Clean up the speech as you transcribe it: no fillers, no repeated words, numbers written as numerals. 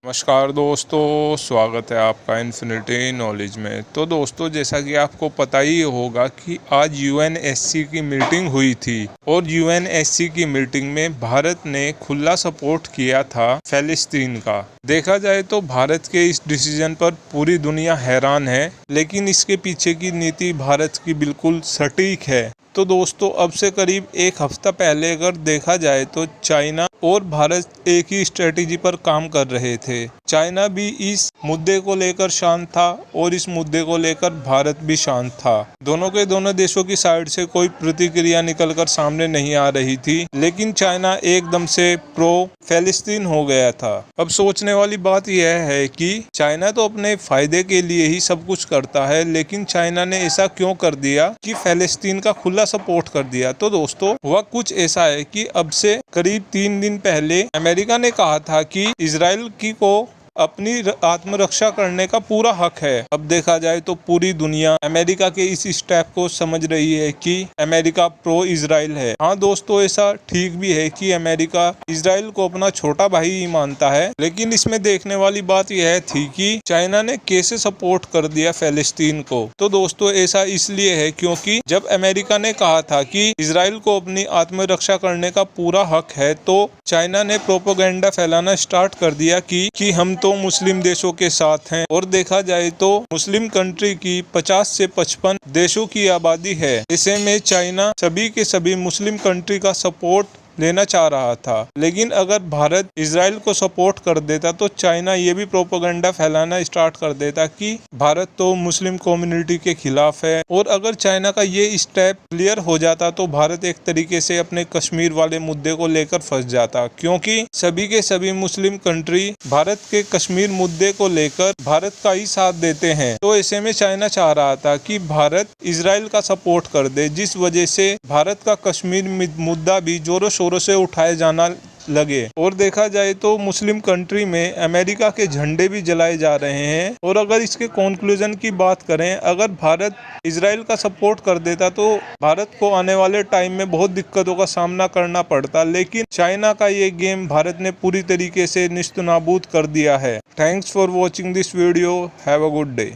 नमस्कार दोस्तों, स्वागत है आपका इन्फिनिटी नॉलेज में। तो दोस्तों, जैसा कि आपको पता ही होगा कि आज यूएनएससी की मीटिंग हुई थी और यूएनएससी की मीटिंग में भारत ने खुला सपोर्ट किया था फ़लस्तीन का। देखा जाए तो भारत के इस डिसीजन पर पूरी दुनिया हैरान है, लेकिन इसके पीछे की नीति भारत की बिल्कुल सटीक है। तो दोस्तों, अब से करीब एक हफ्ता पहले अगर देखा जाए तो चाइना और भारत एक ही स्ट्रेटेजी पर काम कर रहे थे। चाइना भी इस मुद्दे को लेकर शांत था और इस मुद्दे को लेकर भारत भी शांत था। दोनों के दोनों देशों की साइड से कोई प्रतिक्रिया निकलकर सामने नहीं आ रही थी, लेकिन चाइना एकदम से प्रो फ़लस्तीन हो गया था। अब सोचने वाली बात यह है कि चाइना तो अपने फायदे के लिए ही सब कुछ करता है, लेकिन चाइना ने ऐसा क्यों कर दिया कि फ़लस्तीन का खुला सपोर्ट कर दिया। तो दोस्तों, वह कुछ ऐसा है कि अब से करीब 3 दिन पहले अमेरिका ने कहा था कि इजराइल को अपनी आत्मरक्षा करने का पूरा हक है। अब देखा जाए तो पूरी दुनिया अमेरिका के इस स्टेप को समझ रही है कि अमेरिका प्रो इजराइल है। हाँ दोस्तों, ऐसा ठीक भी है कि अमेरिका इजराइल को अपना छोटा भाई ही मानता है, लेकिन इसमें देखने वाली बात यह थी कि चाइना ने कैसे सपोर्ट कर दिया फ़लस्तीन को। तो दोस्तों, ऐसा इसलिए है क्योंकि जब अमेरिका ने कहा था कि इजराइल को अपनी आत्मरक्षा करने का पूरा हक है, तो चाइना ने प्रोपेगेंडा फैलाना स्टार्ट कर दिया कि हम तो मुस्लिम देशों के साथ हैं। और देखा जाए तो मुस्लिम कंट्री की 50 से 55 देशों की आबादी है। ऐसे में चाइना सभी के सभी मुस्लिम कंट्री का सपोर्ट लेना चाह रहा था, लेकिन अगर भारत इजराइल को सपोर्ट कर देता तो चाइना ये भी प्रोपेगेंडा फैलाना स्टार्ट कर देता कि भारत तो मुस्लिम कम्युनिटी के खिलाफ है। और अगर चाइना का ये स्टेप क्लियर हो जाता तो भारत एक तरीके से अपने कश्मीर वाले मुद्दे को लेकर फंस जाता, क्योंकि सभी के सभी मुस्लिम कंट्री भारत के कश्मीर मुद्दे को लेकर भारत का ही साथ देते हैं। तो ऐसे में चाइना चाह रहा था कि भारत इजराइल का सपोर्ट कर दे, जिस वजह से भारत का कश्मीर मुद्दा भी जोरों शोरों से उठाए जाना लगे। और देखा जाए तो मुस्लिम कंट्री में अमेरिका के झंडे भी जलाए जा रहे हैं। और अगर इसके कंक्लूजन की बात करें, अगर भारत इजराइल का सपोर्ट कर देता तो भारत को आने वाले टाइम में बहुत दिक्कतों का सामना करना पड़ता, लेकिन चाइना का ये गेम भारत ने पूरी तरीके से निस्तनाबूद कर दिया है। Thanks for watching this video. Have a good day.